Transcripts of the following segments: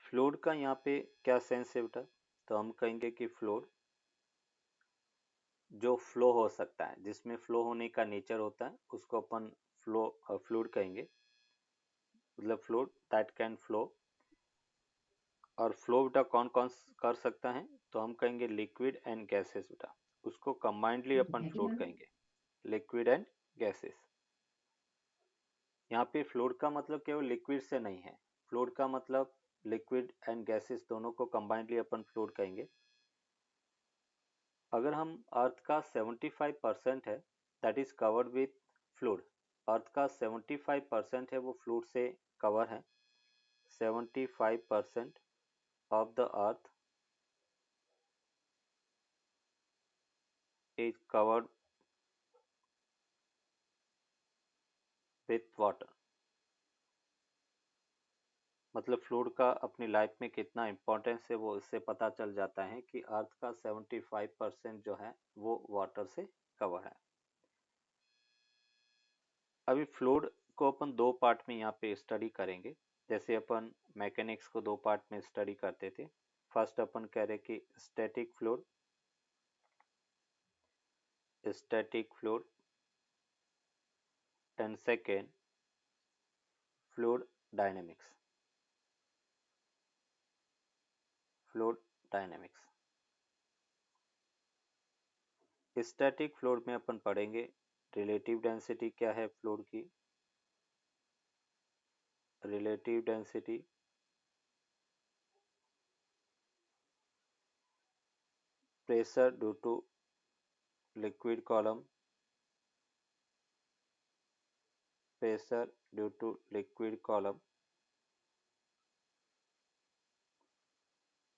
Fluid का यहाँ पे क्या सेंस है बेटा? तो हम कहेंगे कि फ्लूइड जो फ्लो हो सकता है, जिसमें फ्लो होने का नेचर होता है, उसको अपन फ्लूइड कहेंगे, मतलब फ्लूइड दैट कैन फ्लो। और फ्लो बेटा कौन कौन कर सकता है? तो हम कहेंगे लिक्विड एंड गैसेस बेटा, उसको कंबाइंडली अपन फ्लूइड कहेंगे, लिक्विड एंड गैसेस। यहाँ पे फ्लूइड का मतलब केवल लिक्विड से नहीं है, फ्लूइड का मतलब लिक्विड एंड गैसेस दोनों को कंबाइंडली अपन फ्लूइड कहेंगे। अगर हम अर्थ का 75% है that is covered with fluid, earth का 75% है वो फ्लूइड से कवर है। 75% of the earth is covered with water. मतलब फ्लूइड का अपनी लाइफ में कितना इम्पोर्टेंस है वो इससे पता चल जाता है कि अर्थ का 75% जो है वो वाटर से कवर है। अभी फ्लूइड को अपन दो पार्ट में यहाँ पे स्टडी करेंगे, जैसे अपन मैकेनिक्स को दो पार्ट में स्टडी करते थे। फर्स्ट अपन कह रहे कि static fluid, static fluid, and second fluid dynamics, fluid dynamics. Static fluid में अपन पढ़ेंगे रिलेटिव डेंसिटी क्या है फ्लूइड की, relative density, pressure due to liquid column, pressure due to liquid column.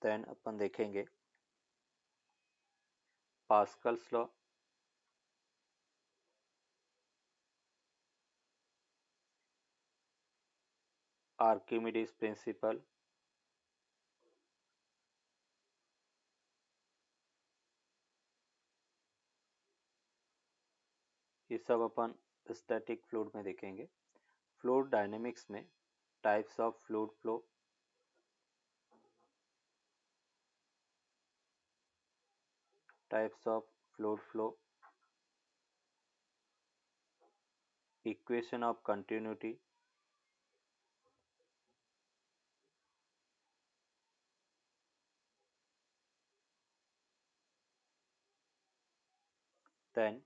Then अपन देखेंगे पास्कल्स लॉ, आर्किमिडीज प्रिंसिपल, ये सब अपन स्टैटिक फ्लूइड में देखेंगे। फ्लूइड डायनेमिक्स में types of fluid flow, types of fluid flow, equation of continuity, then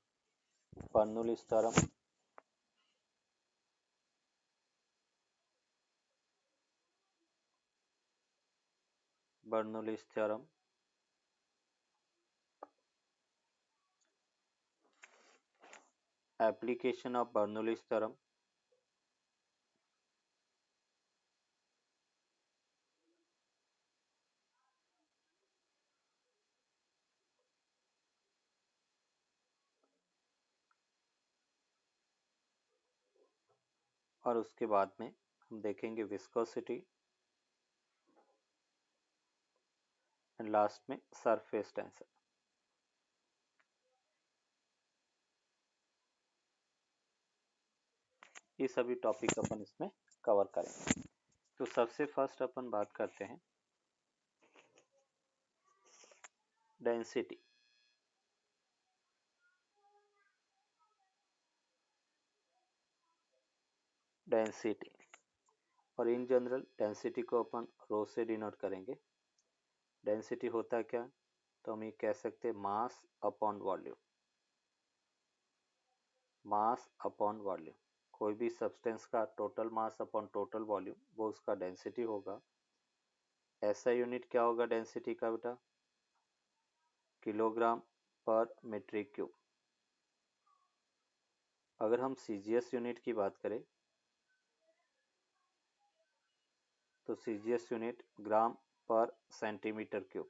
Bernoulli's theorem, Bernoulli's theorem, application of Bernoulli's theorem, और उसके बाद में हम देखेंगे विस्कोसिटी, एंड लास्ट में सरफेस टेंशन। ये सभी टॉपिक अपन इसमें कवर करेंगे। तो सबसे फर्स्ट अपन बात करते हैं डेंसिटी। डेंसिटी, और इन जनरल डेंसिटी को अपन रो से डिनोट करेंगे। डेंसिटी होता है क्या? तो हम ये कह सकते हैं mass upon volume, mass upon volume. कोई भी सब्सटेंस का total mass upon total volume वो उसका डेंसिटी होगा। ऐसा यूनिट क्या होगा डेंसिटी का बेटा? किलोग्राम पर मीट्रिक क्यूब। अगर हम सीजीएस यूनिट की बात करें तो सीजीएस यूनिट ग्राम पर सेंटीमीटर क्यूब,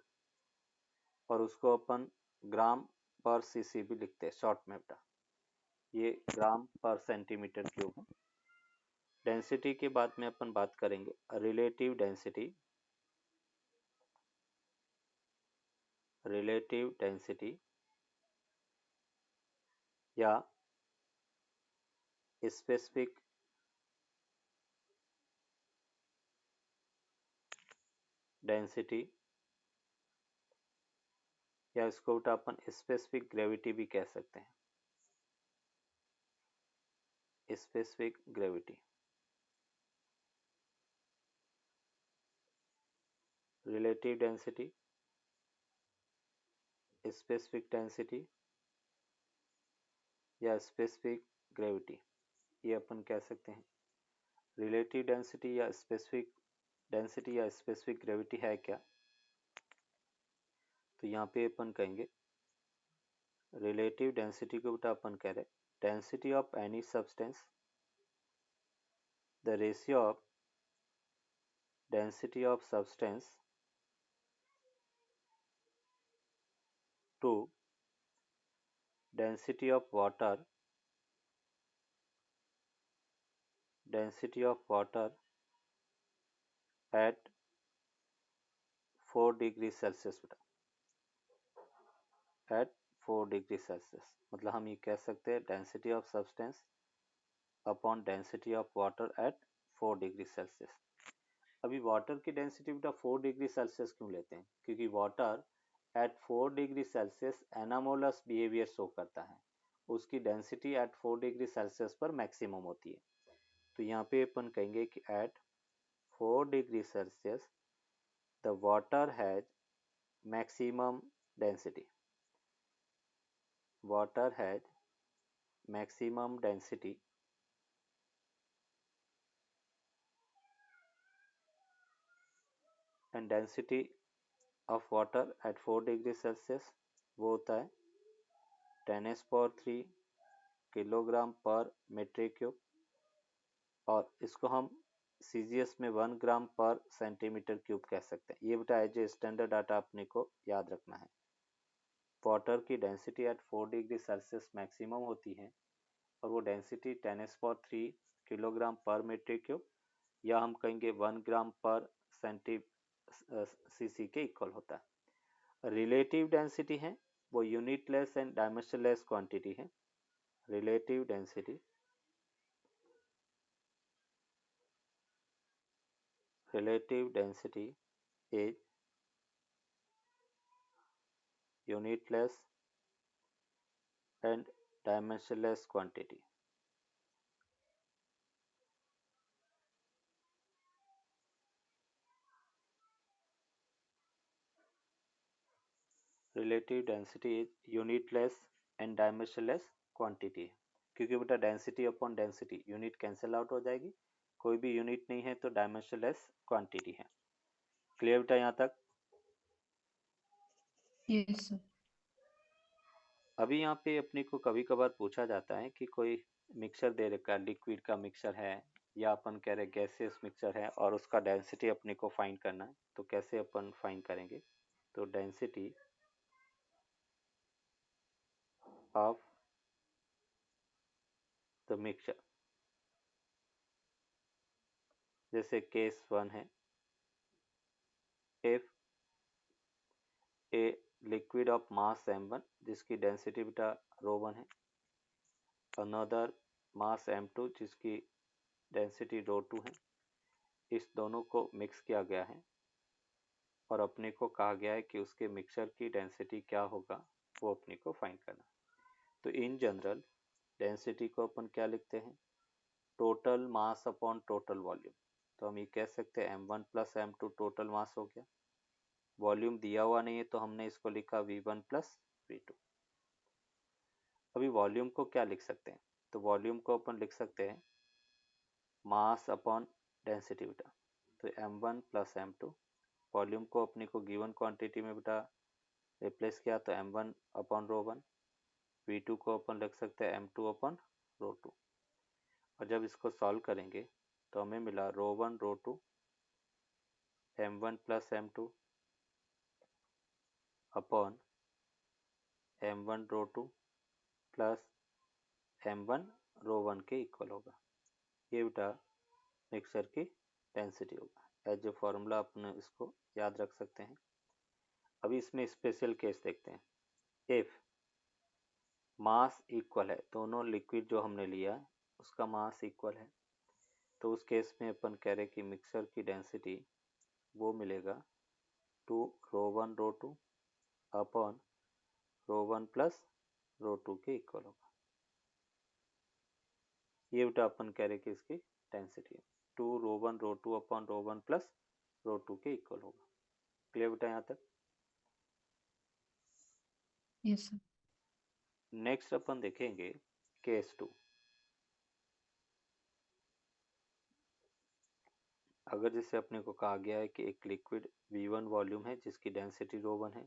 और उसको अपन ग्राम पर सीसी भी लिखते हैं शॉर्ट में बेटा, ये ग्राम पर सेंटीमीटर क्यूब है। डेंसिटी के बाद में अपन बात करेंगे रिलेटिव डेंसिटी, रिलेटिव डेंसिटी या स्पेसिफिक डेंसिटी, या इसको बेटा अपन स्पेसिफिक ग्रेविटी भी कह सकते हैं, specific gravity. Relative density, specific density या स्पेसिफिक ग्रेविटी, ये अपन कह सकते हैं। रिलेटिव डेंसिटी या स्पेसिफिक डेंसिटी या स्पेसिफिक ग्रेविटी है क्या? तो यहाँ पे अपन कहेंगे रिलेटिव डेंसिटी को बेटा अपन कह रहे density of any substance, the ratio of density of substance to density of water, density of water at 4 degree Celsius बेटा, एट 4 डिग्री सेल्सियस। मतलब हम ये कह सकते हैं density of substance upon density of water at 4 degree Celsius. अभी water की density बेटा 4 डिग्री सेल्सियस क्यों लेते हैं? क्योंकि water at 4 degree Celsius anomalous behaviour show करता है, उसकी डेंसिटी एट 4 डिग्री सेल्सियस पर मैक्सिमम होती है। तो यहाँ पे अपन कहेंगे कि at 4 degree Celsius the water has maximum density, water has maximum density and density of water at 4 degree Celsius वो होता है 10⁻³ किलोग्राम पर मीट्रिक क्यूब, और इसको हम CGS में 1 ग्राम पर सेंटीमीटर क्यूब कह सकते हैं। ये बेटा एज ए स्टैंडर्ड डाटा अपने को याद रखना है। वाटर की density at 4 degree Celsius maximum होती है और वो डेंसिटी 10⁻³ किलोग्राम पर मीट्रिक क्यूब, या हम कहेंगे 1 ग्राम पर सीसी के इक्वल होता है। रिलेटिव डेंसिटी है वो यूनिटलेस एंड डायमेंशनलेस क्वांटिटी है। Relative density, relative density is unitless and dimensionless quantity. Relative density is unitless and dimensionless quantity, क्योंकि बेटा density upon density unit cancel out हो जाएगी, कोई भी यूनिट नहीं है तो डायमेंशनलेस क्वांटिटी है। क्लियर बेटा यहाँ तक? Yes sir. अभी यहाँ पे अपने को कभी कभार पूछा जाता है कि कोई मिक्सचर दे रखा, लिक्विड का मिक्सचर है या अपन कह रहे गैसियस मिक्सचर है और उसका डेंसिटी अपने को फाइंड करना है, तो कैसे अपन फाइंड करेंगे? तो डेंसिटी ऑफ द मिक्सचर, जैसे केस 1 है, if a liquid of mass m1 जिसकी डेंसिटी बेटा ρ1 है, अनदर मास m2 जिसकी डेंसिटी ρ2 है, इस दोनों को मिक्स किया गया है और अपने को कहा गया है कि उसके मिक्सचर की डेंसिटी क्या होगा, वो अपने को फाइंड करना। तो इन जनरल डेंसिटी को अपन क्या लिखते हैं? Total mass upon total volume. तो हम ये कह सकते हैं m1 plus m2 total mass हो गया, वॉल्यूम दिया हुआ नहीं है तो हमने इसको लिखा v1 प्लस v2। अभी वॉल्यूम को क्या लिख सकते हैं? तो वॉल्यूम को अपन लिख सकते हैं मास अपॉन डेंसिटी बेटा। तो m1 प्लस m2, वॉल्यूम को अपने को गिवन क्वांटिटी में बेटा रिप्लेस किया तो m1 अपॉन ρ1, v2 को अपन लिख सकते हैं m2 अपॉन ρ2, और जब इसको सॉल्व करेंगे तो हमें मिला ρ1 ρ2 m1 plus m2 upon m1 ρ2 plus m1 ρ1 के इक्वल होगा। ये बेटा मिक्सचर की डेंसिटी होगा। एज ए फॉर्मूला अपने इसको याद रख सकते हैं। अभी इसमें स्पेशल केस देखते हैं। इफ मास इक्वल है, दोनों लिक्विड जो हमने लिया है उसका मास इक्वल है, तो उस केस में अपन कह रहे कि मिक्सचर की डेंसिटी वो मिलेगा two rho one rho two upon rho one plus rho two के इक्वल होगा। ये बेटा अपन कह रहे कि इसकी density two rho one rho two upon rho one plus rho two के इक्वल होगा। क्लियर बेटा यहाँ तक? Yes sir. नेक्स्ट अपन देखेंगे केस टू। अगर जैसे अपने को कहा गया है कि एक लिक्विड V1 वॉल्यूम है जिसकी डेंसिटी रो वन है,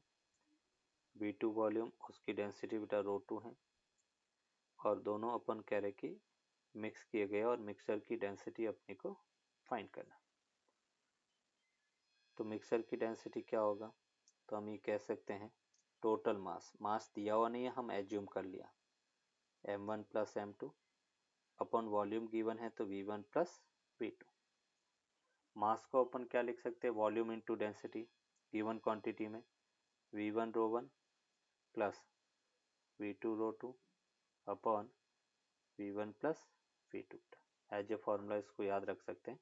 V2 वॉल्यूम उसकी डेंसिटी बेटा रो टू है, और दोनों अपन कह रहे कि मिक्स किए गए और मिक्सर की डेंसिटी अपने को फाइंड करना। तो मिक्सर की डेंसिटी क्या होगा? तो हम ये कह सकते हैं टोटल मास, मास दिया हुआ नहीं है, हम एज्यूम कर लिया m1 plus m2 upon volume given है तो v1 प्लस v2। मास को अपन क्या लिख सकते हैं? Volume into density given quantity में v1 rho one plus v2 rho two upon v1 plus v2। As a formula इसको याद रख सकते हैं।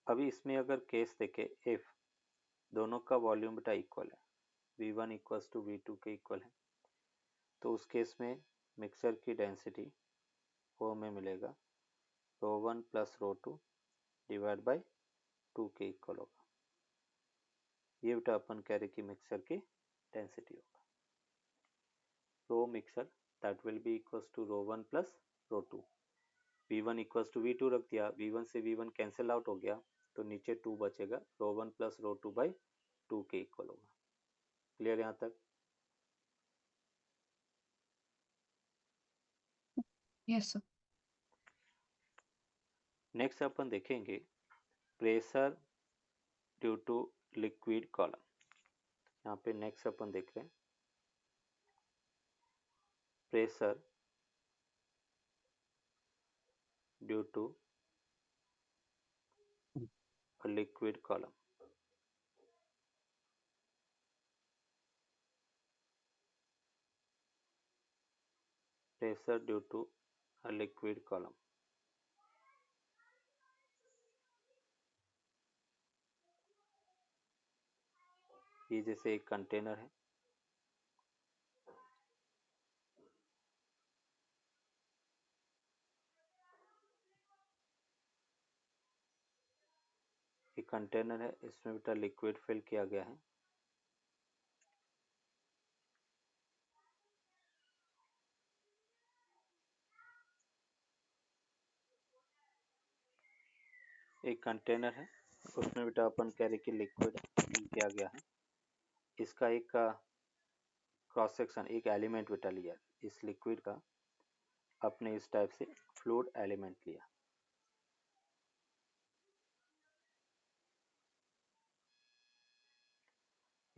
अभी इसमें अगर केस देखे इफ दोनों का वॉल्यूम बेटा इक्वल है, v1 इक्वल्स टू v2 के इक्वल है, तो उस केस में मिक्सर की डेंसिटी वो हमें मिलेगा rho one plus rho two divide by two के इक्वल होगा। ये बेटा अपन कह रहे कि मिक्सर की डेंसिटी होगा। Rho mixer that will be equals to rho one plus rho two. v1 equals to v2 रख दिया, v1 से v1 कैंसिल आउट हो गया तो नीचे 2 बचेगा, rho one plus rho two by two के इक्वल होगा। क्लियर यहाँ तक? Yes sir. नेक्स्ट अपन देखेंगे pressure due to liquid column. यहाँ पे नेक्स्ट अपन देख रहे हैं pressure due to liquid column. Pressure due to liquid column. ये जैसे एक कंटेनर है, एक कंटेनर है, इसमें बेटा लिक्विड फिल किया गया है। एक कंटेनर है, उसमें बेटा अपन कह रहे कि लिक्विड फिल किया गया है। इसका एक क्रॉस सेक्शन, एक एलिमेंट बेटा लिया, इस लिक्विड का अपने इस टाइप से फ्लूइड एलिमेंट लिया।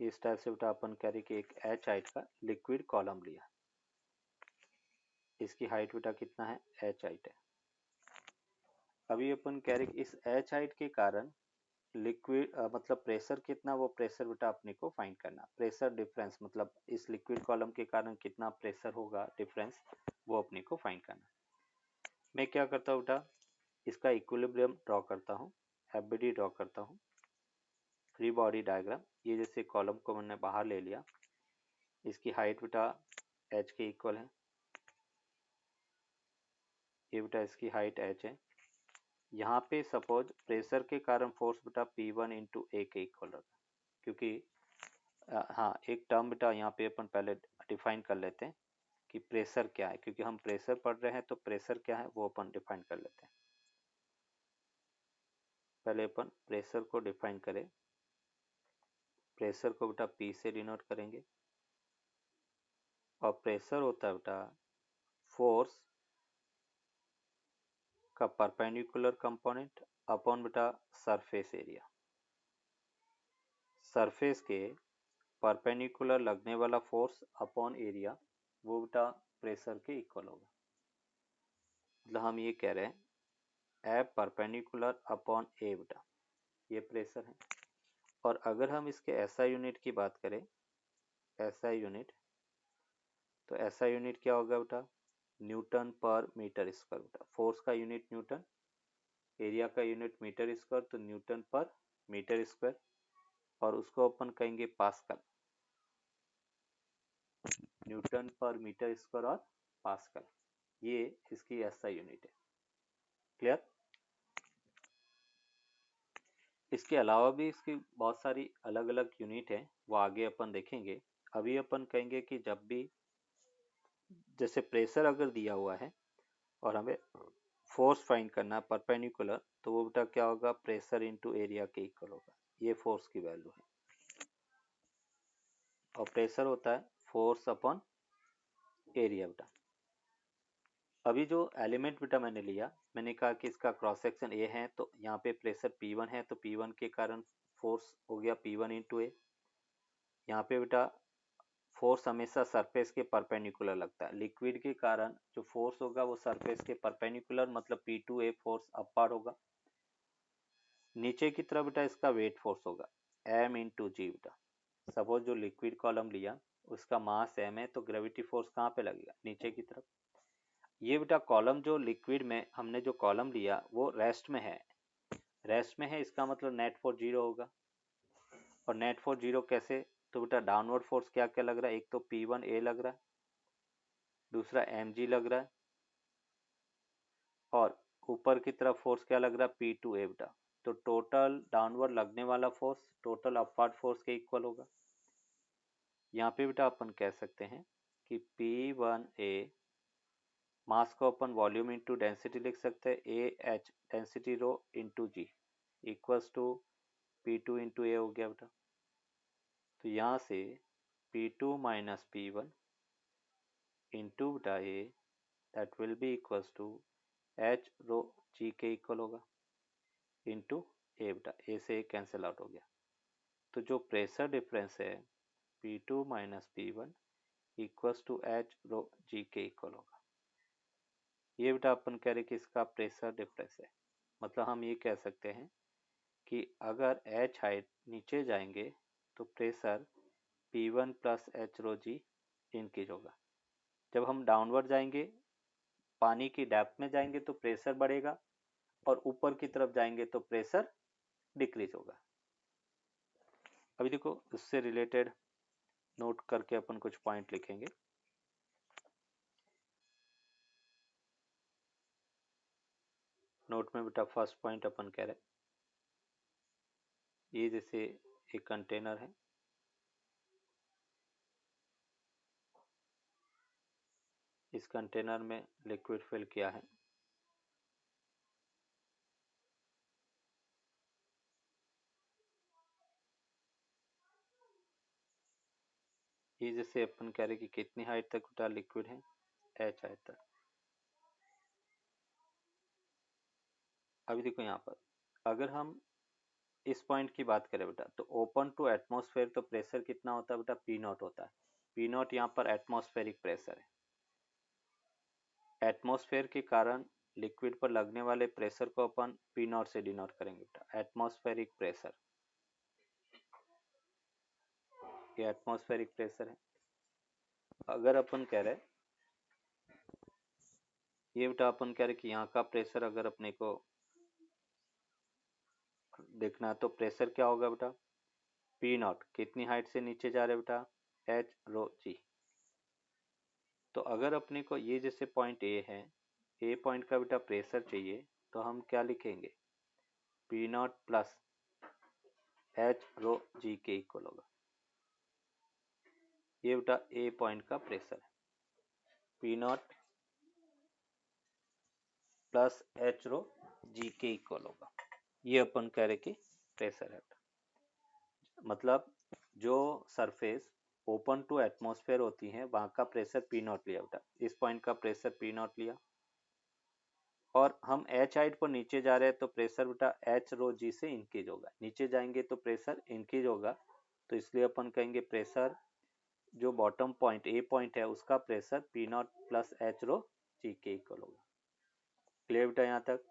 इस टाइप से बेटा अपन कह रहे कि एक एच हाइट का लिक्विड कॉलम लिया। इसकी हाइट बेटा कितना है? एच हाइट है। अभी अपन कह रहे कि इस एच हाइट के कारण लिक्विड मतलब प्रेशर कितना, वो प्रेशर बेटा अपने को फाइंड करना। प्रेशर डिफरेंस मतलब इस लिक्विड कॉलम के कारण कितना प्रेशर होगा डिफरेंस, वो अपने को फाइंड करना। मैं क्या करता हूँ बेटा, इसका इक्विलिब्रियम ड्रॉ करता हूँ, एफबीडी ड्रॉ करता हूँ, फ्री बॉडी डायग्राम। ये जैसे कॉलम को मैंने बाहर ले लिया, इसकी हाइट बेटा एच के इक्वल है, ये बेटा इसकी हाइट एच है। यहाँ पे सपोज प्रेशर के कारण फोर्स बेटा P1 इंटू ए के इक्वल होगा, क्योंकि हाँ एक टर्म बेटा यहाँ पे अपन पहले डिफाइन कर लेते हैं कि प्रेशर क्या है, क्योंकि हम प्रेशर पढ़ रहे हैं तो प्रेशर क्या है वो अपन डिफाइन कर लेते हैं। पहले अपन प्रेशर को डिफाइन करें। प्रेशर को बेटा P से डिनोट करेंगे, और प्रेशर होता है बेटा फोर्स का परपेंडिकुलर कंपोनेंट अपॉन बेटा सरफेस एरिया। सरफेस के परपेंडिकुलर लगने वाला फोर्स अपॉन एरिया, वो बेटा प्रेशर के इक्वल होगा। मतलब हम ये कह रहे हैं एफ परपेंडिकुलर अपॉन ए बेटा ये प्रेशर है। और अगर हम इसके एसआई यूनिट की बात करें, एसआई यूनिट, तो एसआई यूनिट क्या होगा बेटा? न्यूटन पर मीटर स्क्वायर बेटा। फोर्स का यूनिट न्यूटन, एरिया का यूनिट मीटर स्क्वायर, तो न्यूटन पर मीटर स्क्वायर, और उसको अपन कहेंगे पास्कल, न्यूटन पर मीटर स्क्वायर और पास्कल, ये इसकी ऐसा यूनिट है। क्लियर? इसके अलावा भी इसकी बहुत सारी अलग अलग यूनिट है, वो आगे अपन देखेंगे। अभी अपन कहेंगे कि जब भी जैसे प्रेशर अगर दिया हुआ है और हमें फोर्स फाइंड करना है परपेंडिकुलर, तो वो बेटा क्या होगा, प्रेशर इनटू एरिया के इक्वल होगा। ये फोर्स की वैल्यू है, और प्रेशर होता है फोर्स अपॉन एरिया बेटा। अभी जो एलिमेंट बेटा मैंने लिया, मैंने कहा कि इसका क्रॉस सेक्शन ए है, तो यहाँ पे प्रेशर P1 है, तो P1 के कारण फोर्स हो गया P1 इंटू ए। यहाँ पे बेटा फोर्स हमेशा सरफेस के परपेंडिकुलर लगता है, लिक्विड के कारण जो फोर्स होगा वो सरफेस के परपेंडिकुलर, मतलब P2A फोर्स अपवर्ड होगा। नीचे की तरफ बेटा इसका वेट फोर्स होगा m इंटू जी बेटा। सपोज जो लिक्विड कॉलम लिया उसका मास m है, तो ग्रेविटी फोर्स कहाँ पे लगेगा, नीचे की तरफ। ये बेटा कॉलम जो लिक्विड में हमने जो कॉलम लिया वो रेस्ट में है, रेस्ट में है, इसका मतलब नेट फोर्स 0 होगा। और नेट फोर्स 0 कैसे, तो बेटा डाउनवर्ड फोर्स क्या क्या लग रहा है, एक तो P1A लग रहा है, दूसरा mg लग रहा है, और ऊपर की तरफ फोर्स क्या लग रहा है, P2A बेटा। तो टोटल डाउनवर्ड लगने वाला फोर्स टोटल अपवर्ड फोर्स के इक्वल होगा। यहाँ पे बेटा अपन कह सकते हैं कि P1A मास को अपन वॉल्यूम इंटू डेंसिटी लिख सकते हैं, AH density rho into G equals to P2 into A हो गया बेटा। तो यहाँ से P2 माइनस P1 इंटू बेटा A, that will be equals to H rho G के इक्वल होगा इंटू ए बेटा, ए से कैंसिल आउट हो गया। तो जो प्रेशर डिफरेंस है P2 minus P1 equals to H rho G के इक्वल होगा। ये बेटा अपन कह रहे कि इसका प्रेशर डिफरेंस है, मतलब हम ये कह सकते हैं कि अगर H हाइट नीचे जाएंगे तो pressure P1 plus H rho जी इंक्रीज होगा। जब हम डाउनवर्ड जाएंगे, पानी की डेप्थ में जाएंगे तो प्रेशर बढ़ेगा, और ऊपर की तरफ जाएंगे तो प्रेशर डिक्रीज होगा। अभी देखो इससे रिलेटेड नोट करके अपन कुछ पॉइंट लिखेंगे। नोट में बेटा फर्स्ट पॉइंट अपन कह रहे, ये जैसे एक कंटेनर है, इस कंटेनर में लिक्विड फिल किया है, ये जैसे अपन कह रहे कि कितनी हाइट तक बेटा लिक्विड है, H हाइट तक। अभी देखो यहाँ पर अगर हम इस पॉइंट की बात करें बेटा, तो ओपन टू एटमॉस्फेयर तो प्रेशर कितना होता है बेटा, P0 होता है। P0 यहाँ पर एटमॉस्फेरिक प्रेशर है। एटमॉस्फेयर के कारण लिक्विड पर लगने वाले प्रेशर को अपन P0 से डिनोट करेंगे बेटा, एटमॉस्फेरिक प्रेशर। ये एटमॉस्फेरिक प्रेशर है। अगर अपन कह रहे, ये बेटा अपन कह रहे कि यहाँ का प्रेशर अगर अपने को देखना है तो प्रेशर क्या होगा बेटा, P0 कितनी हाइट से नीचे जा रहे बेटा, H रो जी। तो अगर अपने को ये जैसे पॉइंट ए है, ए पॉइंट का बेटा प्रेशर चाहिए, तो हम क्या लिखेंगे, P0 plus H rho G के इक्वल होगा। ये बेटा ए पॉइंट का प्रेशर है, P0 plus H rho G के इक्वल होगा। ये अपन कह रहे कि प्रेशर है, मतलब जो सरफेस ओपन टू एटमॉस्फेयर होती है वहां का प्रेशर P0 लिया बेटा, इस पॉइंट का प्रेशर P0 लिया, और हम H हाइट पर नीचे जा रहे हैं तो प्रेशर बेटा H रो जी से इंक्रीज होगा, नीचे जाएंगे तो प्रेशर इंक्रीज होगा। तो इसलिए अपन कहेंगे प्रेशर जो बॉटम पॉइंट ए पॉइंट है उसका pressure P0 plus H rho G के इक्वल होगा। क्लियर बेटा यहाँ तक?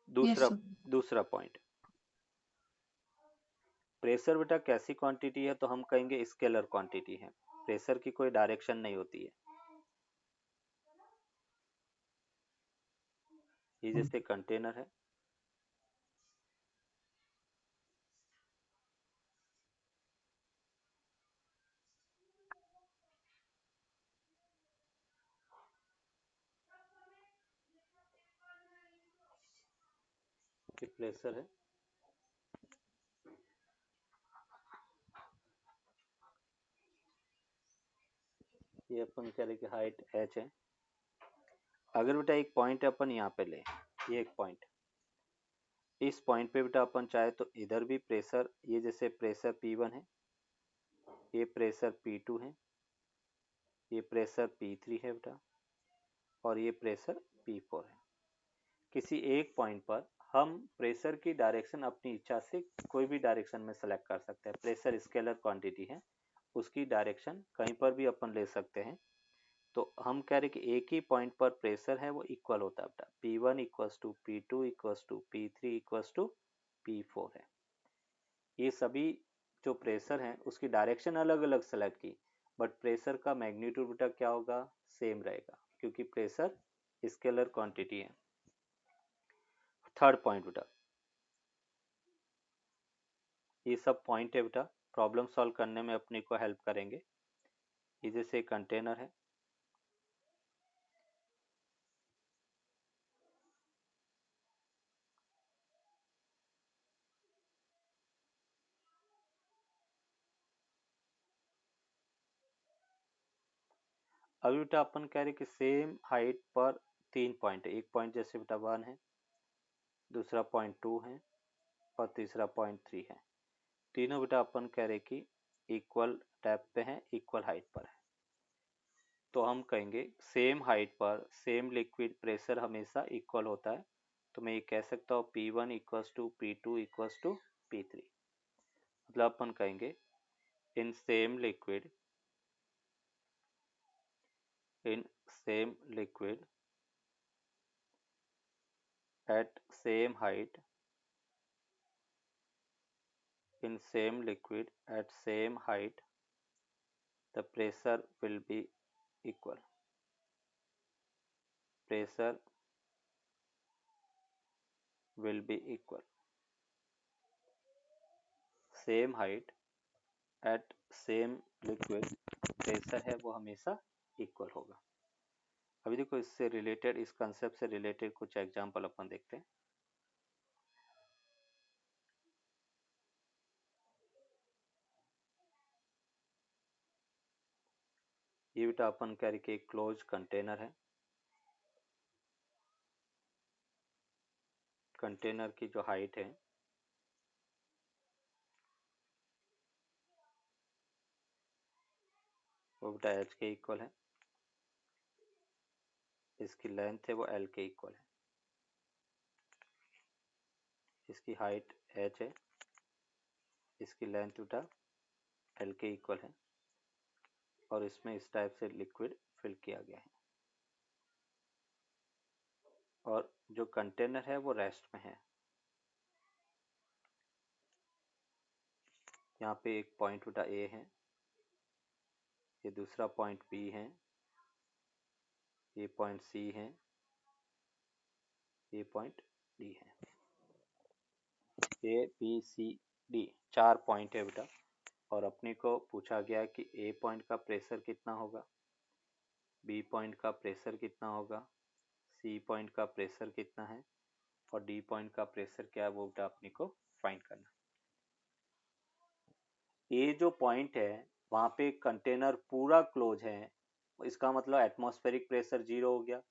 Yes, दूसरा sir. दूसरा पॉइंट, प्रेशर बेटा कैसी क्वांटिटी है, तो हम कहेंगे स्केलर क्वांटिटी है, प्रेशर की कोई डायरेक्शन नहीं होती है। ये जैसे कंटेनर है, ये प्रेशर है, ये अपन कह रहे कि हाइट h है। अगर बेटा एक पॉइंट अपन यहाँ पे ले, ये एक पॉइंट, इस पॉइंट पे बेटा अपन चाहे तो इधर भी प्रेशर, ये जैसे प्रेशर P1 है, ये प्रेशर P2 है, ये प्रेशर P3 है बेटा, और ये प्रेशर P4 है। किसी एक पॉइंट पर हम प्रेशर की डायरेक्शन अपनी इच्छा से कोई भी डायरेक्शन में सेलेक्ट कर सकते हैं। प्रेशर स्केलर क्वांटिटी है, उसकी डायरेक्शन कहीं पर भी अपन ले सकते हैं। तो हम कह रहे कि एक ही पॉइंट पर प्रेशर है वो इक्वल होता है बेटा, P1 equals to P2 equals to P3 equals to P4 है। ये सभी जो प्रेशर हैं उसकी डायरेक्शन अलग अलग सेलेक्ट की, बट प्रेशर का मैग्नीट्यूड बेटा क्या होगा, सेम रहेगा, क्योंकि प्रेशर स्केलर क्वांटिटी है। थर्ड पॉइंट बेटा, ये सब पॉइंट है बेटा, प्रॉब्लम सॉल्व करने में अपने को हेल्प करेंगे। ये जैसे कंटेनर है, अभी बेटा अपन कह रहे कि सेम हाइट पर 3 पॉइंट है। एक पॉइंट जैसे बेटा 1 है, दूसरा पॉइंट 2 है, और तीसरा पॉइंट 3 है। तीनों बेटा अपन कह रहे कि इक्वल डेप्थ पे हैं, इक्वल हाइट पर है। तो हम कहेंगे सेम हाइट पर सेम लिक्विड प्रेशर हमेशा इक्वल होता है। तो मैं ये कह सकता हूँ P1 equals to P2 equals to P3। मतलब अपन कहेंगे in same liquid at same height in same liquid at same height the pressure will be equal, pressure will be equal, same height at same liquid pressure है वो हमेशा equal होगा। अभी देखो इससे related, इस कंसेप्ट से रिलेटेड कुछ एग्जांपल अपन देखते हैं। ये बेटा अपन कह रहे कि एक क्लोज कंटेनर है, कंटेनर की जो हाइट है वो बेटा h के इक्वल है, इसकी लेंथ है वो l के इक्वल है, इसकी हाइट h है, इसकी लेंथ बेटा l के इक्वल है, और इसमें इस टाइप से लिक्विड फिल किया गया है, और जो कंटेनर है वो रेस्ट में है। यहाँ पे एक पॉइंट बेटा A है, ये दूसरा पॉइंट B है, ये पॉइंट C है, ये पॉइंट D है। A B C D 4 point है बेटा, और अपने को पूछा गया कि A पॉइंट का प्रेशर कितना होगा, B पॉइंट का प्रेशर कितना होगा, C पॉइंट का प्रेशर कितना है, और D पॉइंट का प्रेशर क्या है, वो बेटा अपने को फाइंड करना। A जो पॉइंट है वहाँ पे कंटेनर पूरा क्लोज है, इसका मतलब एटमॉस्फेरिक प्रेशर 0 हो गया,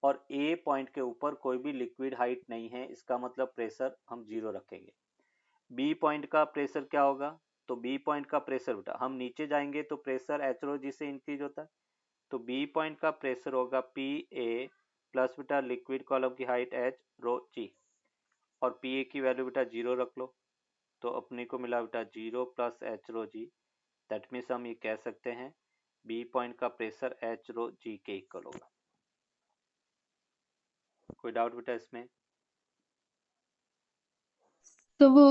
और A पॉइंट के ऊपर कोई भी लिक्विड हाइट नहीं है, इसका मतलब प्रेशर हम 0 रखेंगे। B पॉइंट का प्रेशर क्या होगा, तो B पॉइंट का प्रेशर बेटा हम नीचे जाएंगे तो प्रेशर h रो जी से इंक्रीज होता है, तो B पॉइंट का प्रेशर होगा PA प्लस बेटा लिक्विड कॉलम की हाइट h रो जी, और PA की वैल्यू बेटा 0 रख लो, तो अपने को मिला बेटा 0 plus h rho G. That means हम ये कह सकते हैं B पॉइंट का प्रेशर h रो जी के इक्वल होगा। कोई डाउट बेटा इसमें? तो वो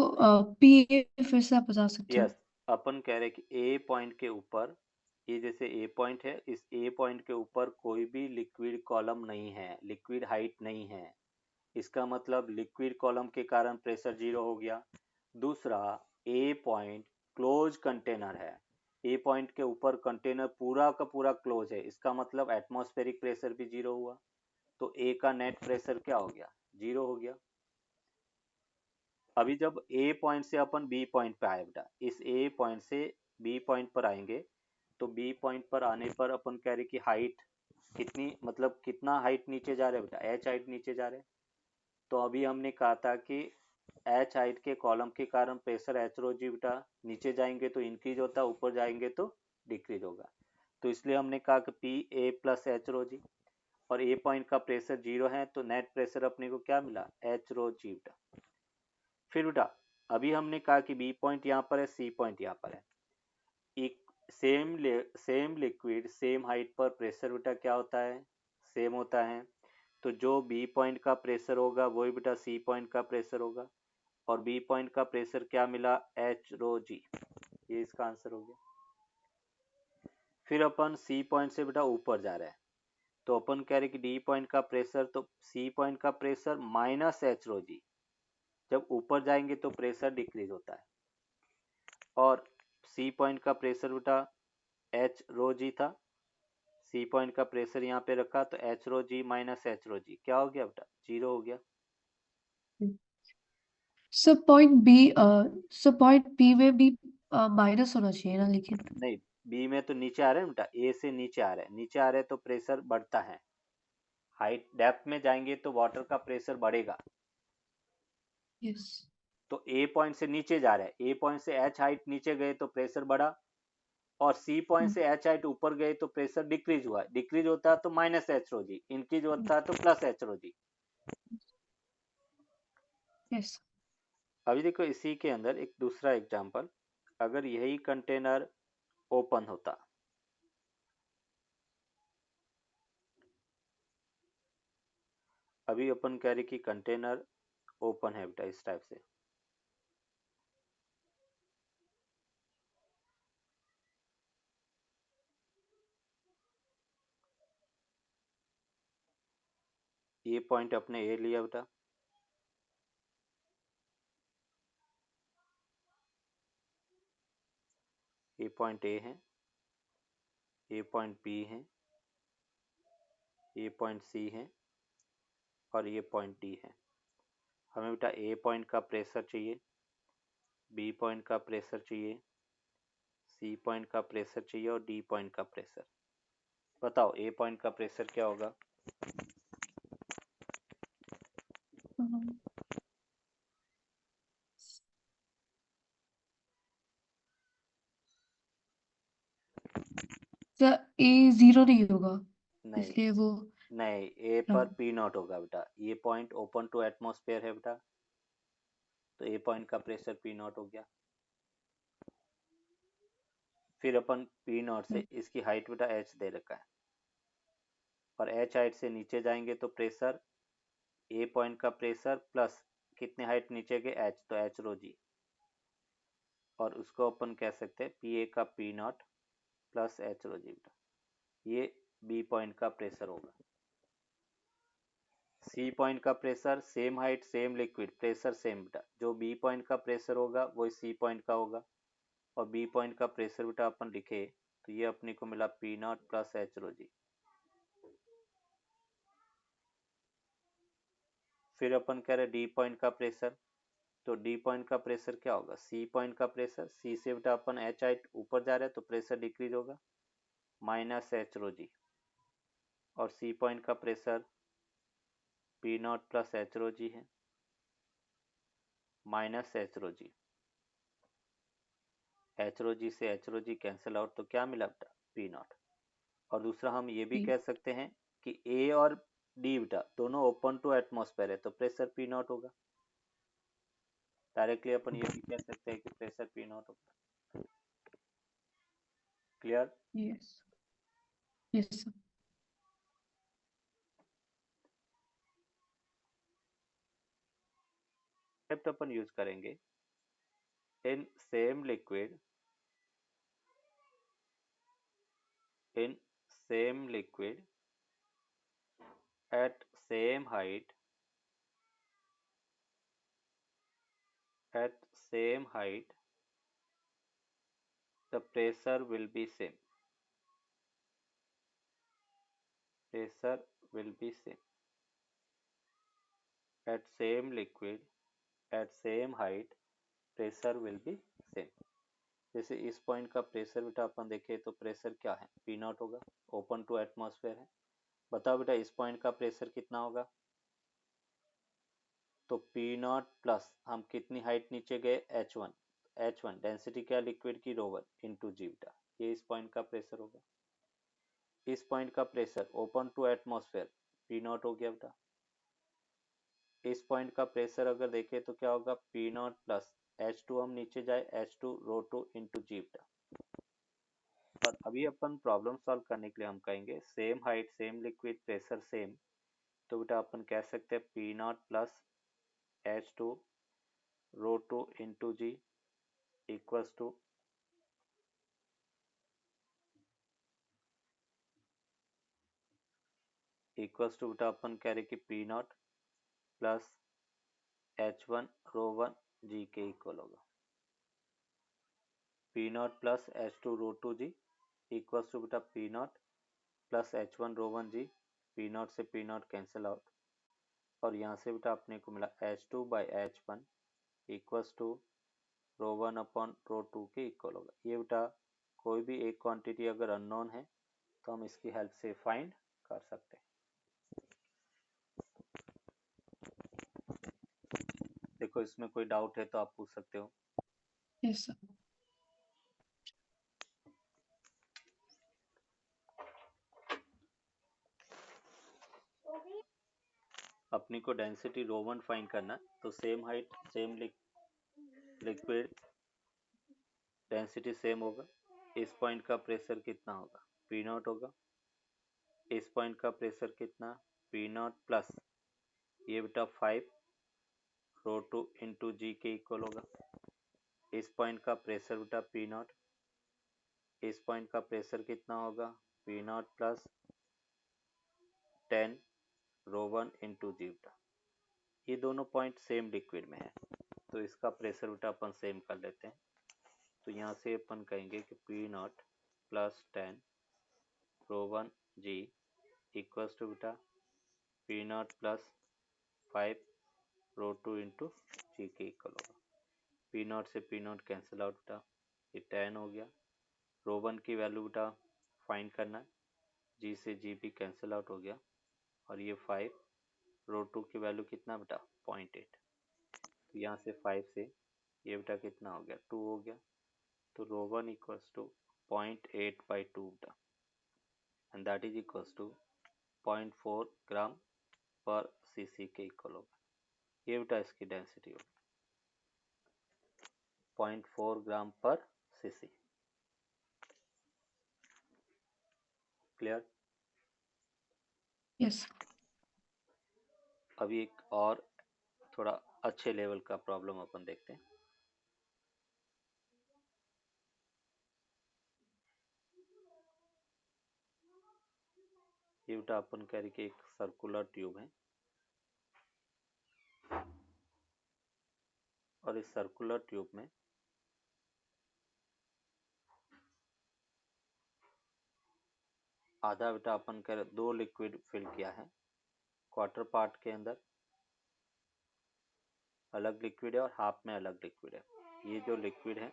पी फिर से आप बता सकते हो? यस, अपन कह रहे कि A पॉइंट के ऊपर, ये जैसे A पॉइंट है, इस A पॉइंट के ऊपर कोई भी लिक्विड कॉलम नहीं है, लिक्विड हाइट नहीं है, इसका मतलब लिक्विड कॉलम के कारण प्रेशर 0 हो गया। दूसरा, ए पॉइंट क्लोज कंटेनर है, ए पॉइंट के ऊपर कंटेनर पूरा का पूरा क्लोज है, इसका मतलब एटमॉस्फेरिक प्रेशर भी 0 हुआ। तो ए का नेट प्रेशर क्या हो गया, 0 हो गया। अभी जब ए पॉइंट से अपन बी पॉइंट पे आए बेटा, इस ए पॉइंट से बी पॉइंट पर आएंगे, तो बी पॉइंट पर आने पर अपन कह रहे कि हाइट कितनी, मतलब कितना हाइट नीचे जा रहा है बेटा, एच हाइट नीचे जा रहे हैं। तो अभी हमने कहा था कि एच हाइट के कॉलम के कारण प्रेशर एच रो जी बेटा, नीचे जाएंगे तो इंक्रीज होता है, ऊपर जाएंगे तो डिक्रीज होगा। तो इसलिए हमने कहा कि P A plus H rho G, और ए पॉइंट का प्रेशर 0 है, तो नेट प्रेशर अपने को क्या मिला, एच रो जी बेटा। फिर बेटा अभी हमने कहा कि बी पॉइंट यहाँ पर है, सी पॉइंट यहाँ पर है, एक सेम लिक्विड सेम हाइट पर प्रेशर बेटा क्या होता है, सेम होता है। तो जो बी पॉइंट का प्रेशर होगा वही बेटा सी पॉइंट का प्रेशर होगा, और बी पॉइंट का प्रेशर क्या मिला, एच रो जी, ये इसका आंसर हो गया। फिर अपन सी पॉइंट से बेटा ऊपर जा रहे हैं, तो अपन कह रहे कि डी पॉइंट का प्रेशर, तो सी पॉइंट का प्रेशर माइनस एच रो जी, जब ऊपर जाएंगे तो प्रेशर डिक्रीज होता है। और सी पॉइंट का प्रेशर बेटा एच रो जी था, सी पॉइंट का प्रेशर यहाँ पे रखा, तो एच रो जी माइनस एच रो जी क्या हो गया बेटा, 0 हो गया। सब पॉइंट बी सब पॉइंट बी में भी माइनस होना चाहिए ना, लेकिन नहीं, बी में तो नीचे आ रहे हैं बेटा, ए से नीचे आ रहे हैं, नीचे आ रहे हैं तो प्रेशर बढ़ता है, हाइट डेप्थ में जाएंगे तो वाटर का प्रेशर बढ़ेगा। यस। तो ए पॉइंट से नीचे जा रहे हैं, ए पॉइंट से एच हाइट नीचे गए तो प्रेशर बढ़ा, और सी पॉइंट से एच हाइट ऊपर गए तो प्रेशर डिक्रीज हुआ, डिक्रीज होता है तो माइनस एच रो जी, इंक्रीज होता है तो प्लस एच रो जी। यस। अभी देखो इसी के अंदर एक दूसरा एग्जांपल, अगर यही कंटेनर ओपन होता, अभी अपन कह रहे कि कंटेनर ओपन है बेटा इस टाइप से, ये पॉइंट अपने ए लिया बेटा, ये पॉइंट ए है, ये पॉइंट बी है, ये पॉइंट सी है, और ये पॉइंट डी है। हमें बेटा ए पॉइंट का प्रेशर चाहिए, बी पॉइंट का प्रेशर चाहिए, सी पॉइंट का प्रेशर चाहिए, और डी पॉइंट का प्रेशर। बताओ ए पॉइंट का प्रेशर क्या होगा, ए जीरो नहीं होगा, नहीं, इसलिए वो नहीं, ए पर रॉन्ग। पी नॉट होगा बेटा, ये पॉइंट ओपन टू एटमॉस्फेयर है बेटा, तो ए पॉइंट का प्रेशर पी नॉट हो गया। फिर अपन पी नॉट से इसकी हाइट बेटा एच दे रखा है, और एच हाइट से नीचे जाएंगे तो प्रेशर, ए पॉइंट का प्रेशर प्लस कितने हाइट नीचे के एच, तो एच रो जी, और उसको अपन कह सकते हैं पी ए का P naught plus H rho जी बेटा, ये बी पॉइंट का प्रेशर होगा। सी पॉइंट का pressure same height same liquid, pressure same बेटा, जो बी पॉइंट का प्रेशर होगा वही सी पॉइंट का होगा, और बी पॉइंट का प्रेशर बेटा अपन लिखे तो ये अपने को मिला P naught plus H rho जी। फिर अपन कह रहे डी पॉइंट का प्रेशर, तो डी पॉइंट का प्रेशर क्या होगा, सी पॉइंट का प्रेशर, सी से बेटा अपन एच हाइट ऊपर जा रहे हैं तो प्रेशर डिक्रीज होगा, माइनस एच रो जी, और सी पॉइंट का pressure P naught plus H rho G है, minus H rho G, H rho G से H rho G cancel out, तो क्या मिला बेटा, पी नॉट। और दूसरा हम ये भी कह सकते हैं कि ए और डी बेटा दोनों ओपन टू एटमॉस्फेयर है, तो प्रेशर पी नॉट होगा, डायरेक्टली अपन ये भी कह सकते हैं कि प्रेशर पी नॉट होगा। क्लियर। यस। यस। कंसेप्ट अपन यूज करेंगे, in same liquid, in same liquid at same height at same height the pressure will be same. Pressure will be same at same liquid at same height pressure will be same. जैसे इस point का pressure बेटा अपन देखें तो pressure क्या है, P not होगा, open to atmosphere है। बताओ बेटा इस पॉइंट का प्रेशर कितना होगा, तो पी नॉट प्लस हम कितनी हाइट नीचे गए h1, h1 डेंसिटी क्या लिक्विड की रो1 इंटू जी बेटा, ये इस पॉइंट का प्रेशर होगा। इस पॉइंट का pressure open to atmosphere P naught हो गया बेटा। इस पॉइंट का प्रेशर अगर देखें तो क्या होगा, पी नॉट प्लस h2 हम नीचे जाए h2 रो2 इंटू जी बेटा। और अभी अपन प्रॉब्लम सॉल्व करने के लिए हम कहेंगे same height same liquid pressure same, तो बेटा अपन कह सकते हैं P naught plus h2 rho two into G equals to बेटा अपन कह रहे कि P naught plus h1 rho one G के इक्वल होगा। P naught plus h2 rho two G equals to बेटा P naught plus h1 rho one G, P naught से P naught cancel out, और यहाँ से बेटा अपने को मिला h2 by h1 equals to रो1 upon रो2 के इक्वल होगा। ये बेटा कोई भी एक क्वांटिटी अगर अननोन है तो हम इसकी हेल्प से फाइंड कर सकते हैं। देखो इसमें कोई डाउट है तो आप पूछ सकते हो। Yes sir. अपनी को डेंसिटी रो1 फाइंड करना, तो same height same liquid density same होगा। इस पॉइंट का प्रेशर कितना होगा, पी नॉट होगा। इस पॉइंट का प्रेशर कितना, पी नॉट प्लस ये बेटा 5 रो2 इंटू जी के इक्वल होगा। इस पॉइंट का प्रेशर बेटा पी नॉट, इस पॉइंट का प्रेशर कितना होगा, पी नॉट प्लस 10 रो1 इंटू जी बेटा। ये दोनों पॉइंट सेम लिक्विड में है तो इसका प्रेशर बेटा अपन सेम कर लेते हैं। तो यहाँ से अपन कहेंगे कि P naught plus 10 rho one G equals to बेटा P naught plus 5 rho two into G के इक्वल होगा। पी नॉट से पी नॉट कैंसिल आउट बेटा, ये 10 हो गया। रो1 की वैल्यू बेटा फाइंड करना है, जी से जी भी कैंसिल आउट हो गया, और ये 5 रो2 की वैल्यू कितना बेटा 0.8, तो यहाँ से 5 से ये बेटा कितना हो गया 2 हो गया, तो रो1 इक्वल्स टू 0.8/2 बेटा, and that is equals to 0.4 gram पर सीसी के इक्वल होगा। ये बेटा इसकी डेंसिटी होगी 0.4 ग्राम पर सीसी। क्लियर। यस। अभी एक और थोड़ा अच्छे लेवल का प्रॉब्लम अपन देखते हैं। ये बेटा अपन कह रहे कि एक सर्कुलर ट्यूब है, और इस सर्कुलर ट्यूब में आधा बेटा अपन कह रहे 2 लिक्विड फिल किया है, क्वार्टर पार्ट के अंदर अलग लिक्विड है और हाफ में अलग लिक्विड है। ये जो लिक्विड है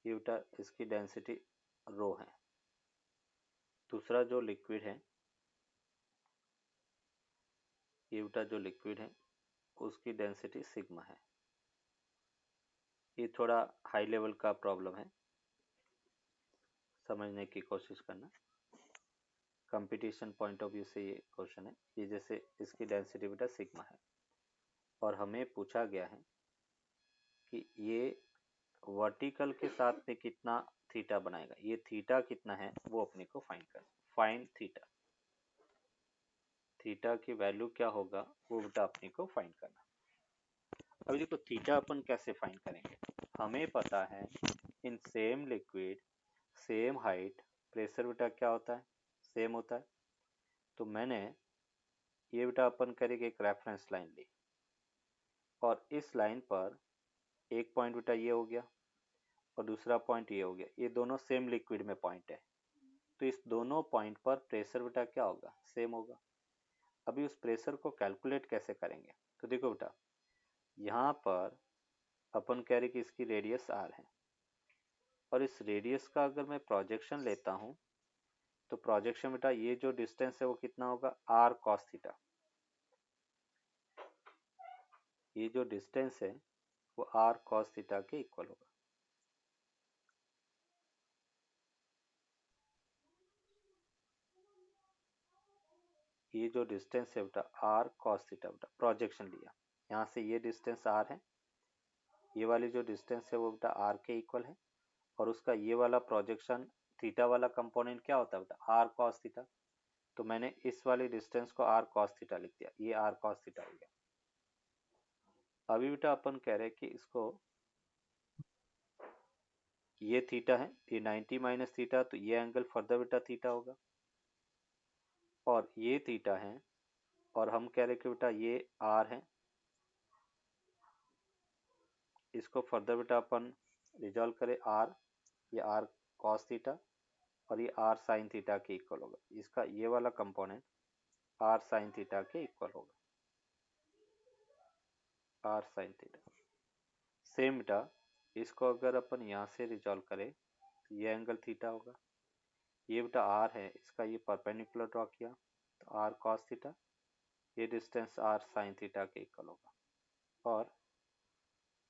ये बेटा इसकी डेंसिटी रो है। दूसरा जो लिक्विड है ये बेटा जो लिक्विड है उसकी डेंसिटी सिग्मा है। ये थोड़ा हाई लेवल का प्रॉब्लम है, समझने की कोशिश करना। कंपटीशन पॉइंट ऑफ व्यू से ये क्वेश्चन है कि जैसे इसकी डेंसिटी बेटा सिग्मा है और हमें पूछा गया है कि ये वर्टिकल के साथ में कितना थीटा बनाएगा, ये थीटा कितना है वो अपने को फाइंड करना। फाइंड थीटा, थीटा की वैल्यू क्या होगा वो बेटा अपने को फाइंड करना। अभी देखो थीटा अपन कैसे फाइंड करेंगे, हमें पता है in same liquid same height pressure बेटा क्या होता है, सेम होता है। तो मैंने ये बेटा अपन करेंगे एक रेफरेंस लाइन ली और इस लाइन पर एक पॉइंट बेटा ये हो गया और दूसरा पॉइंट ये हो गया, ये दोनों सेम लिक्विड में पॉइंट है। तो इस दोनों पॉइंट पर प्रेशर बेटा क्या होगा, सेम होगा। अभी उस प्रेशर को कैलकुलेट कैसे करेंगे, तो देखो बेटा यहाँ पर अपन कह रहे कि इसकी रेडियस आर है और इस रेडियस का अगर मैं प्रोजेक्शन लेता हूँ तो प्रोजेक्शन बेटा ये जो डिस्टेंस है वो कितना होगा, आर कॉस थीटा। ये जो डिस्टेंस है वो आर कॉस थीटा के इक्वल होगा। ये जो डिस्टेंस है बेटा आर कॉस थीटा, बेटा प्रोजेक्शन लिया, यहाँ से ये डिस्टेंस आर है, ये वाली जो डिस्टेंस है वो बेटा आर के इक्वल है और उसका ये वाला प्रोजेक्शन थीटा वाला कंपोनेंट क्या होता है बेटा, आर कॉस थीटा। तो मैंने इस वाली डिस्टेंस को आर कॉस थीटा लिख दिया, ये आर कॉस थीटा हो गया। अभी बेटा अपन कह रहे हैं कि इसको, ये थीटा है, ये 90 माइनस थीटा, तो ये एंगल फर्दर बेटा थीटा होगा और ये थीटा है और हम कह रहे कि बेटा ये आर है। इसको फर्दर बेटा अपन रिजॉल्व करें, आर, ये आर कॉस थीटा और ये आर साइन थीटा के इक्वल होगा। इसका ये वाला कंपोनेंट आर साइन थीटा के इक्वल होगा, आर साइन थीटा। सेम बेटा इसको अगर अपन यहाँ से रिजॉल्व करें तो ये एंगल थीटा होगा, ये बेटा आर है, इसका ये परपेंडिकुलर ड्रॉ किया तो आर कॉस थीटा, ये डिस्टेंस आर साइन थीटा के इक्वल होगा और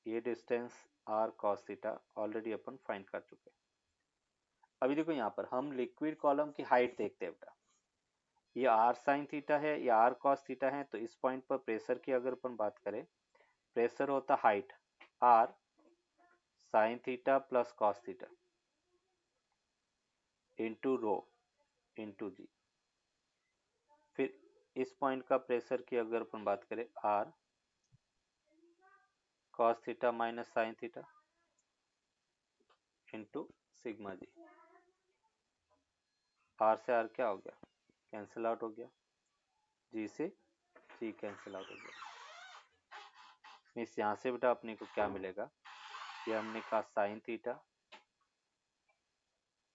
ये distance R cos theta already अपन फाइंड कर चुके हैं। अभी देखो यहाँ पर हम लिक्विड कॉलम की हाइट देखते हैं बेटा, ये आर साइन थीटा है, ये आर कॉस थीटा है, तो इस पॉइंट पर प्रेशर की अगर अपन बात करें, प्रेशर होता height R sine theta plus cos theta into rho into G. फिर इस पॉइंट का प्रेशर की अगर अपन बात करें, R cos theta minus sine theta into sigma G. R से आर क्या हो गया, कैंसिल आउट हो गया, जी से जी कैंसिल आउट हो गया। मीन्स यहाँ से बेटा अपने को क्या मिलेगा, ये हमने कहा sine theta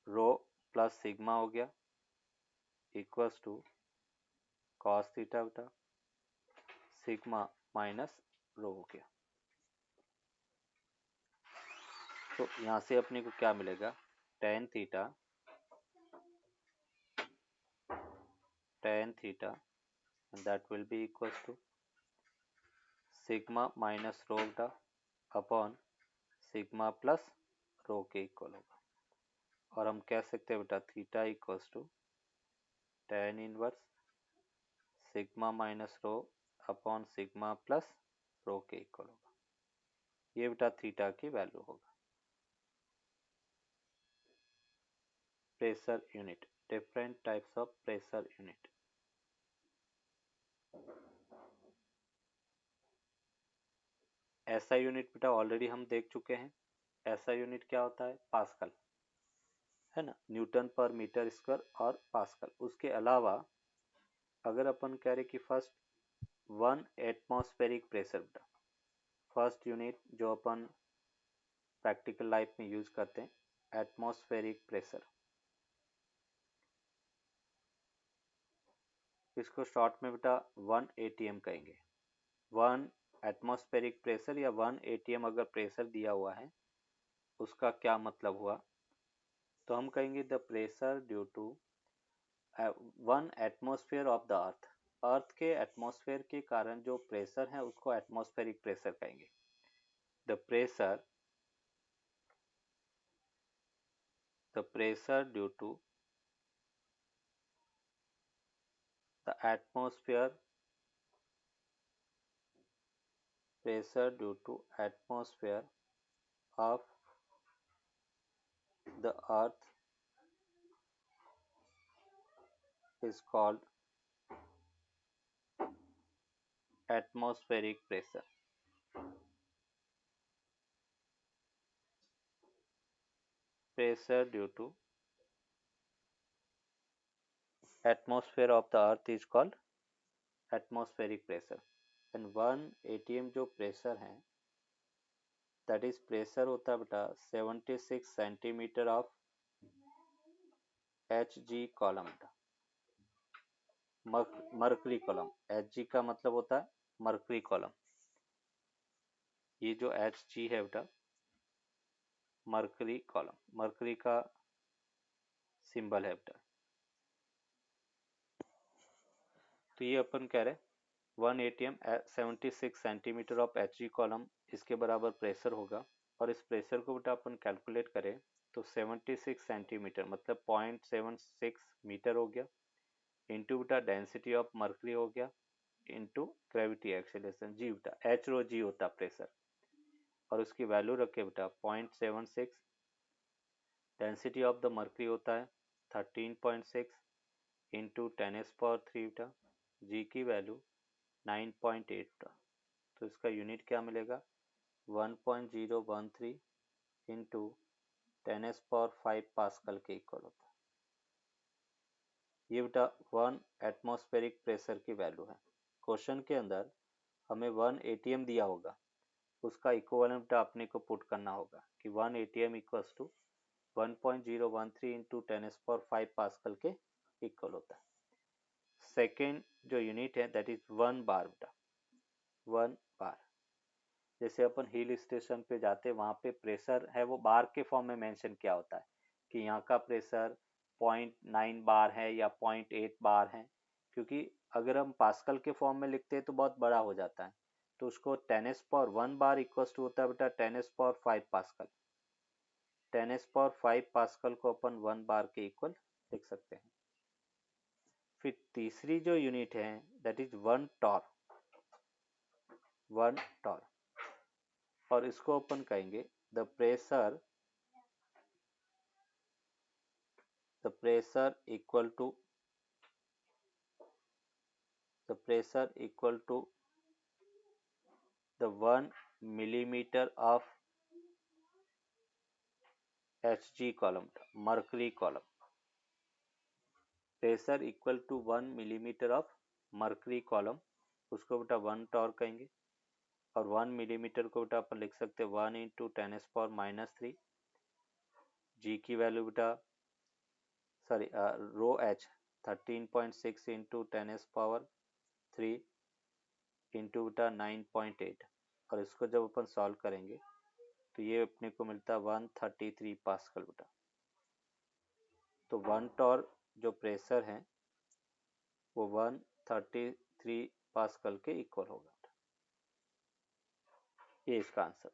rho plus sigma हो गया इक्वल्स टू कॉस थीटा बेटा सिग्मा माइनस रो हो गया। तो यहाँ से अपने को क्या मिलेगा, tan theta that will be equals to sigma minus rho बेटा अपॉन सिग्मा प्लस रो के इक्वल होगा। और हम कह सकते हैं बेटा theta equals to tan inverse sigma minus rho upon sigma plus rho के इक्वल होगा। ये बेटा थीटा की वैल्यू होगा। Pressure unit, different types of pressure unit. ऐसा यूनिट बेटा ऑलरेडी हम देख चुके हैं। ऐसा यूनिट क्या होता है, पास्कल है ना, न्यूटन पर मीटर स्क्वायर और पास्कल। उसके अलावा अगर अपन कह रहे कि फर्स्ट वन एटमॉस्फेरिक प्रेशर बेटा, फर्स्ट यूनिट जो अपन प्रैक्टिकल लाइफ में यूज करते हैं, एटमॉस्फेरिक प्रेशर, इसको शॉर्ट में बेटा 1 atm कहेंगे। 1 एटमॉस्फेरिक प्रेशर या 1 atm अगर प्रेशर दिया हुआ है उसका क्या मतलब हुआ, तो हम कहेंगे the pressure due to 1 atmosphere of the earth. Earth के एटमॉस्फेयर के कारण जो प्रेशर है उसको एटमॉस्फेरिक प्रेशर कहेंगे। The pressure due to the atmosphere, pressure due to atmosphere of the earth is called atmospheric pressure. Pressure due to atmosphere of the earth is called atmospheric pressure. And 1 atm जो pressure है that is pressure होता है बेटा 76 centimetre of Hg column. Mercury column, Hg का मतलब होता है mercury column. ये जो Hg है बेटा मर्करी कॉलम, मर्करी का सिंबल है बेटा। तो ये अपन कह रहे 1 atm 76 centimetre of Hg column, इसके बराबर प्रेशर होगा। और इस प्रेशर को बेटा अपन कैलकुलेट करें तो 76 सेंटीमीटर मतलब 0.76 मीटर हो गया, इंटू बेटा डेंसिटी ऑफ मर्करी हो गया, इंटू ग्रेविटी एक्सेलरेशन जी बेटा एच रो जी होता प्रेशर। और उसकी वैल्यू रखे बेटा 0.76, डेंसिटी ऑफ द मर्करी होता है 13.6 इंटू 10⁻³ बेटा, जी की वैल्यू 9.8 बेटा। तो इसका यूनिट क्या मिलेगा 1.013 इंटू 10⁵ पास्कल के इक्वल होता है। ये बेटा 1 एटमॉस्फेरिक प्रेशर की वैल्यू है। क्वेश्चन के अंदर हमें 1 atm दिया होगा, उसका इक्विवेलेंट अपने को पुट करना होगा कि 1 atm equals to 1.013 into 10⁵ pascal के इक्वल होता है। सेकेंड जो यूनिट है दैट इज 1 बार बेटा, 1 बार। जैसे अपन हिल स्टेशन पे जाते वहां पे प्रेशर है वो बार के फॉर्म में मेंशन किया होता है कि यहाँ का प्रेशर 0.9 बार है या 0.8 बार है, क्योंकि अगर हम पास्कल के फॉर्म में लिखते हैं तो बहुत बड़ा हो जाता है। तो उसको 10⁻1 बार इक्वल्स टू होता है बेटा 10⁻5 पास्कल। 10⁻5 पास्कल को अपन 1 बार के इक्वल लिख सकते हैं। फिर तीसरी जो यूनिट है दैट इज 1 टॉर, 1 टॉर। और इसको अपन कहेंगे the pressure equal to the pressure equal to the 1 millimeter of Hg column, mercury column। Pressure equal to 1 millimetre of mercury column, उसको बेटा 1 टॉर कहेंगे। और 1 मिलीमीटर को बेटा अपन लिख सकते हैं 1 इंटू 10⁻³ जी की वैल्यू बेटा सॉरी रो एच 13.6 इंटू 10⁻³ इंटू बेटा 9.8। और इसको जब अपन सॉल्व करेंगे तो ये अपने को मिलता है 133 पास्कल बेटा। तो 1 टॉर जो प्रेशर है वो 133 पास्कल के इक्वल होगा। ये इसका आंसर।